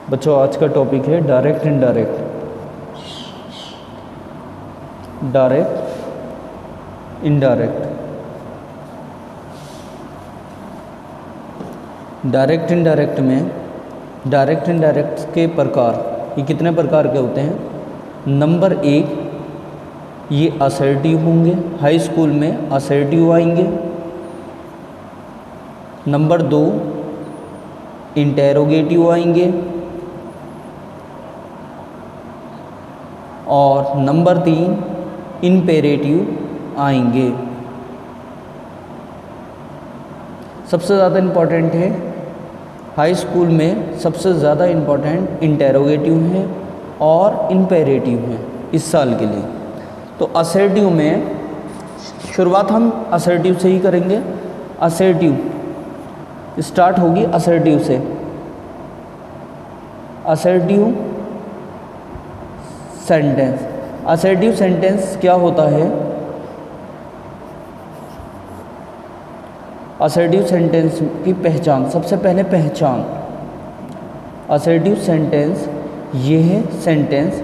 बच्चों आज का टॉपिक है direct indirect. Direct indirect. Direct indirect में डायरेक्ट इनडायरेक्ट के प्रकार, ये कितने प्रकार के होते हैं? नंबर 1, ये असर्टिव होंगे, हाई स्कूल में असर्टिव आएंगे। नंबर 2, इंटेरोगेटिव आएंगे। और नंबर 3, इम्पेरेटिव आएंगे। सबसे ज़्यादा इम्पॉर्टेंट है, हाई स्कूल में सबसे ज़्यादा इम्पॉर्टेंट इंटेरोगेटिव हैं और इम्पेरेटिव हैं इस साल के लिए। तो असर्टिव में शुरुआत हम असर्टिव से ही करेंगे। असर्टिव स्टार्ट होगी असर्टिव से। Assertive sentence. असर्टिव सेंटेंस क्या होता है? असर्टिव सेंटेंस की पहचान, सबसे पहले पहचान। असर्टिव सेंटेंस ये है सेंटेंस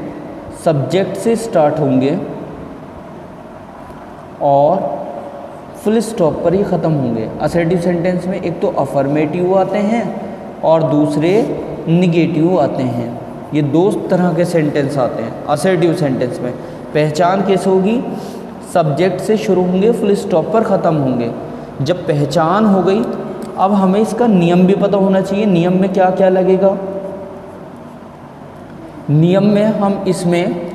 सब्जेक्ट से स्टार्ट होंगे और फुल स्टॉप पर ही ख़त्म होंगे। असर्टिव सेंटेंस में एक तो अफर्मेटिव आते हैं और दूसरे निगेटिव आते हैं। ये दो तरह के सेंटेंस आते हैं असर्टिव सेंटेंस में। पहचान कैसे होगी? सब्जेक्ट से शुरू होंगे, फुल स्टॉप पर ख़त्म होंगे। जब पहचान हो गई, अब हमें इसका नियम भी पता होना चाहिए। नियम में क्या क्या लगेगा? नियम में हम इसमें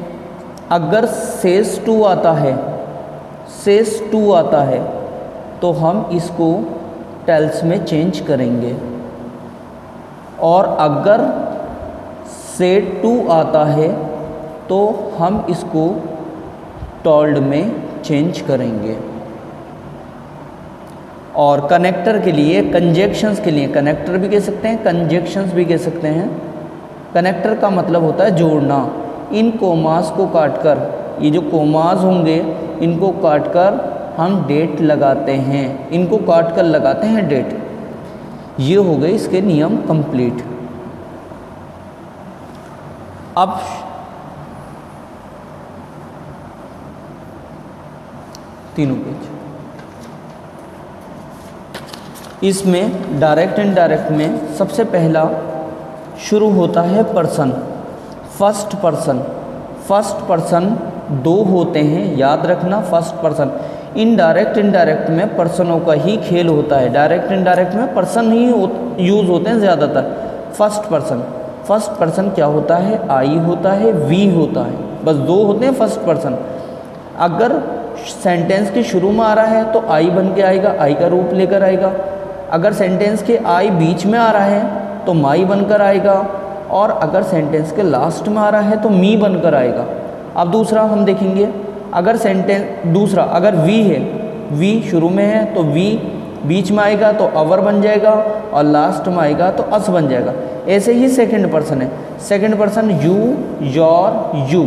अगर सेस टू आता है, सेस टू आता है तो हम इसको टेल्स में चेंज करेंगे, और अगर सेड टू आता है तो हम इसको टोल्ड में चेंज करेंगे। और कनेक्टर के लिए, कंजक्शंस के लिए, कनेक्टर भी कह सकते हैं, कंजक्शंस भी कह सकते हैं। कनेक्टर का मतलब होता है जोड़ना। इन कोमास को काटकर, ये जो कोमास होंगे इनको काटकर हम डेट लगाते हैं, इनको काटकर लगाते हैं डेट। ये हो गए इसके नियम कंप्लीट। अब तीनों पेज। इसमें डायरेक्ट एंड इनडायरेक्ट में सबसे पहला शुरू होता है person, first person. First person दो होते हैं, याद रखना। First person. इनडायरेक्ट इनडायरेक्ट में पर्सनों का ही खेल होता है। डायरेक्ट इनडायरेक्ट में पर्सन ही यूज़ होते हैं ज़्यादातर। फर्स्ट पर्सन, फर्स्ट पर्सन क्या होता है? आई होता है, वी होता है, बस दो होते हैं फर्स्ट पर्सन। अगर सेंटेंस के शुरू में आ रहा है तो आई बन के आएगा, आई का रूप लेकर आएगा। अगर सेंटेंस के आई बीच में आ रहा है तो माई बनकर आएगा, और अगर सेंटेंस के लास्ट में आ रहा है तो मी बनकर आएगा। अब दूसरा हम देखेंगे, अगर सेंटेंस दूसरा अगर वी है, वी शुरू में है तो वी बीच में आएगा तो अवर बन जाएगा, और लास्ट में आएगा तो अस बन जाएगा। ऐसे ही सेकंड पर्सन है। Second person you, your, you.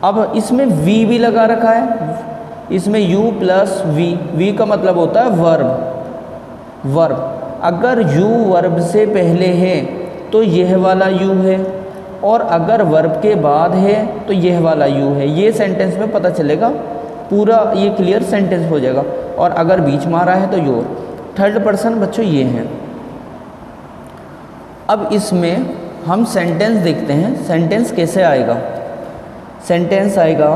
अब इसमें वी भी लगा रखा है, इसमें यू प्लस वी। वी का मतलब होता है वर्ब। वर्ब अगर यू वर्ब से पहले है तो यह वाला यू है, और अगर वर्ब के बाद है तो यह वाला यू है। ये सेंटेंस में पता चलेगा, पूरा ये क्लियर सेंटेंस हो जाएगा। और अगर बीच में आ रहा है तो योर। थर्ड पर्सन बच्चों ये हैं। अब इसमें हम सेंटेंस देखते हैं, सेंटेंस कैसे आएगा। सेंटेंस आएगा,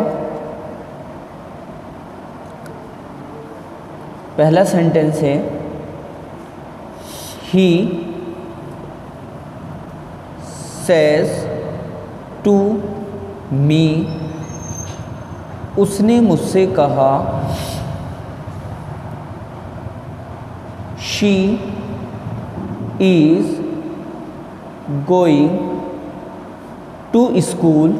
पहला सेंटेंस है ही सेज टू मी, उसने मुझसे कहा। She is going to school,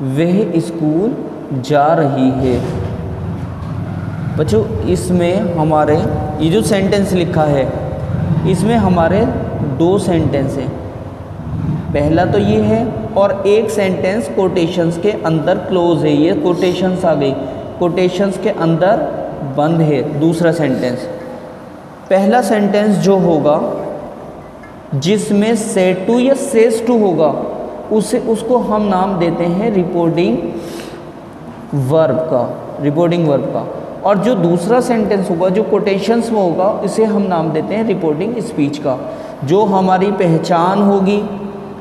वह स्कूल जा रही है। बच्चों इसमें हमारे ये जो सेंटेंस लिखा है इसमें हमारे दो सेंटेंस हैं। पहला तो ये है, और एक सेंटेंस कोटेशंस के अंदर क्लोज है। ये कोटेशंस आ गई, कोटेशंस के अंदर बंद है दूसरा सेंटेंस। पहला सेंटेंस जो होगा जिसमें सेड टू या सेज टू होगा उसको हम नाम देते हैं रिपोर्टिंग वर्ब का। और जो दूसरा सेंटेंस होगा जो कोटेशंस में होगा इसे हम नाम देते हैं रिपोर्टिंग स्पीच का। जो हमारी पहचान होगी,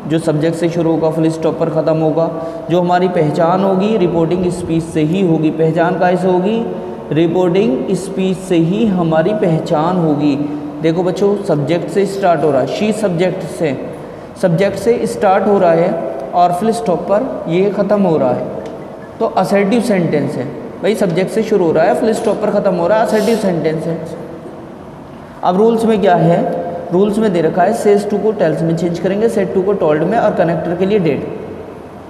जो सब्जेक्ट से शुरू होगा फुल स्टॉप पर ख़त्म होगा, जो हमारी पहचान होगी रिपोर्टिंग स्पीच से ही होगी। पहचान कैसे होगी? रिपोर्टिंग स्पीच से ही हमारी पहचान होगी। देखो बच्चों, सब्जेक्ट से स्टार्ट हो रहा है, शी सब्जेक्ट से स्टार्ट हो रहा है और फुल स्टॉप पर ये ख़त्म हो रहा है, तो असर्टिव सेंटेंस है भाई। सब्जेक्ट से शुरू हो रहा है, फुल स्टॉप पर ख़त्म हो रहा है, असर्टिव सेंटेंस है। अब रूल्स में क्या है? रूल्स में दे रखा है सेज टू को टेल्स में चेंज करेंगे, सेड टू को टोल्ड में, और कनेक्टर के लिए डेड।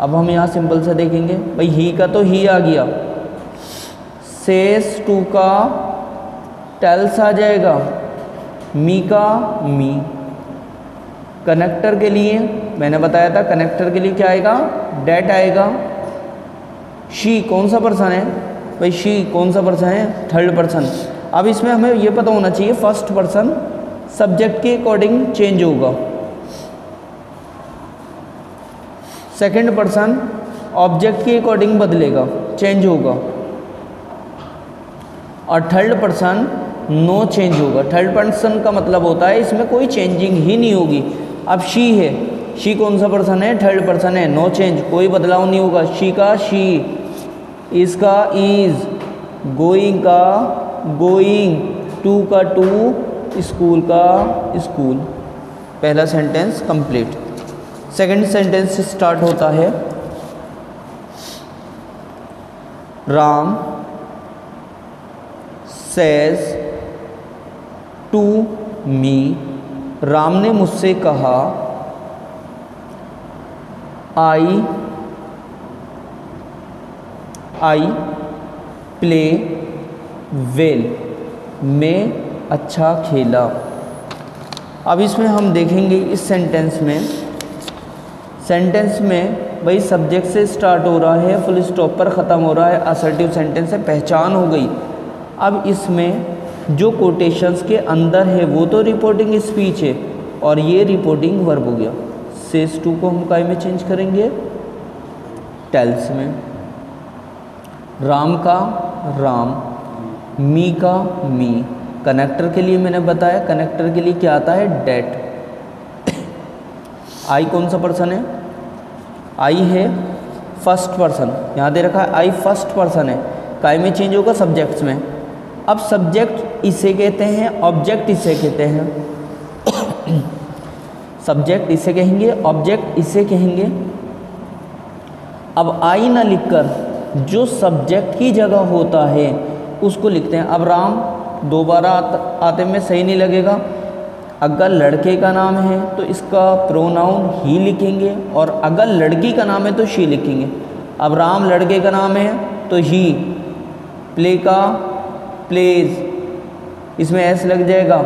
अब हम यहाँ सिंपल से देखेंगे भाई, ही का तो ही आ गया, सेज टू का टेल्स आ जाएगा, मी का मी। कनेक्टर के लिए मैंने बताया था, कनेक्टर के लिए क्या आएगा? डेट आएगा। शी कौन सा पर्सन है भाई? शी कौन सा पर्सन है? Third person. अब इसमें हमें ये पता होना चाहिए फर्स्ट पर्सन सब्जेक्ट के अकॉर्डिंग चेंज होगा, सेकंड पर्सन ऑब्जेक्ट के अकॉर्डिंग बदलेगा, चेंज होगा, और थर्ड पर्सन नो चेंज होगा। थर्ड पर्सन का मतलब होता है इसमें कोई चेंजिंग ही नहीं होगी। अब शी है, शी कौन सा पर्सन है? थर्ड पर्सन है, नो चेंज, कोई बदलाव नहीं होगा। शी का शी, इसका इज, गोइंग का गोइंग, टू का टू, स्कूल का स्कूल। पहला सेंटेंस कंप्लीट। सेकंड सेंटेंस से स्टार्ट होता है, Ram says to me, Ram ने मुझसे कहा, आई प्ले वेल, मैं अच्छा खेला। अब इसमें हम देखेंगे इस सेंटेंस में भाई सब्जेक्ट से स्टार्ट हो रहा है, फुल स्टॉप पर ख़त्म हो रहा है, असर्टिव सेंटेंस है, पहचान हो गई। अब इसमें जो कोटेशंस के अंदर है वो तो रिपोर्टिंग स्पीच है और ये रिपोर्टिंग वर्ब हो गया। सेज टू को हम काय में चेंज करेंगे? टेल्स में। राम का राम, मी का मी। कनेक्टर के लिए मैंने बताया, कनेक्टर के लिए क्या आता है? डेट। आई कौन सा पर्सन है? आई है फर्स्ट पर्सन, यहाँ दे रखा है आई फर्स्ट पर्सन है, काय में चेंज होगा? सब्जेक्ट्स में। अब सब्जेक्ट इसे कहते हैं, ऑब्जेक्ट इसे कहते हैं। सब्जेक्ट इसे कहेंगे, ऑब्जेक्ट इसे कहेंगे। अब आई ना लिखकर जो सब्जेक्ट की जगह होता है उसको लिखते हैं। अब राम दोबारा आते में सही नहीं लगेगा। अगर लड़के का नाम है तो इसका प्रोनाउन ही लिखेंगे, और अगर लड़की का नाम है तो शी लिखेंगे। अब राम लड़के का नाम है तो ही, प्ले का प्लेज, इसमें एस लग जाएगा।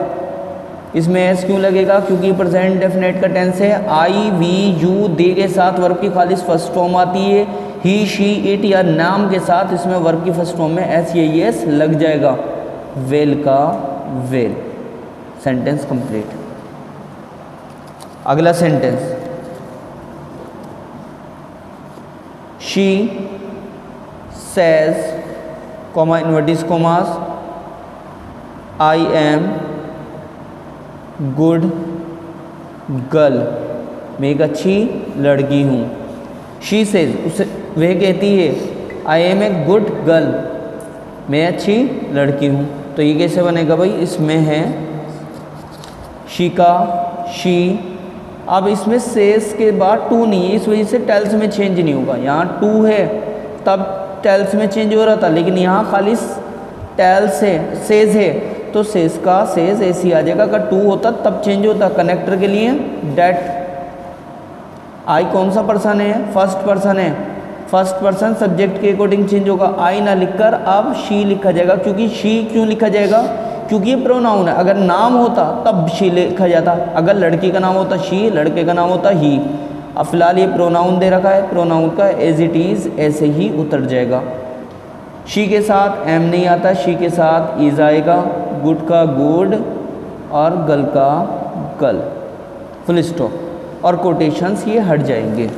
इसमें एस क्यों लगेगा? क्योंकि प्रेजेंट डेफिनेट का टेंस है। आई वी यू दे के साथ वर्ब की खालिस फर्स्ट फॉर्म आती है। ही शी इट या नाम के साथ इसमें वर्ब की फर्स्ट फॉर्म में एस या एस लग जाएगा। वेल का वेल। Sentence complete. अगला sentence, she says comma inverted commas I am good girl, मैं एक अच्छी लड़की हूँ। शी सेज, उसे वह कहती है I am a good girl, मैं अच्छी लड़की हूँ। तो ये कैसे बनेगा भाई? इसमें है शी का शी। अब इसमें सेज के बाद टू नहीं है, इस वजह से टेल्स में चेंज नहीं होगा। यहाँ टू है तब टेल्स में चेंज हो रहा था, लेकिन यहाँ खाली टेल्स है, सेज है तो सेज का सेज ऐसी आ जाएगा। अगर टू होता तब चेंज होता। कनेक्टर के लिए डेट। आई कौन सा पर्सन है? फर्स्ट पर्सन है। फर्स्ट पर्सन सब्जेक्ट के अकॉर्डिंग चेंज होगा। आई ना लिखकर अब शी लिखा जाएगा। क्योंकि शी क्यों लिखा जाएगा? क्योंकि ये प्रोनाउन है। अगर नाम होता तब शी लिखा जाता, अगर लड़की का नाम होता शी, लड़के का नाम होता ही। अब फिलहाल ये प्रोनाउन दे रखा है, प्रोनाउन का एज इट इज़ ऐसे ही उतर जाएगा। शी के साथ एम नहीं आता, शी के साथ इज आएगा। गुड का गुड, और गल का गल, फुल स्टॉप, और कोटेशंस ये हट जाएंगे।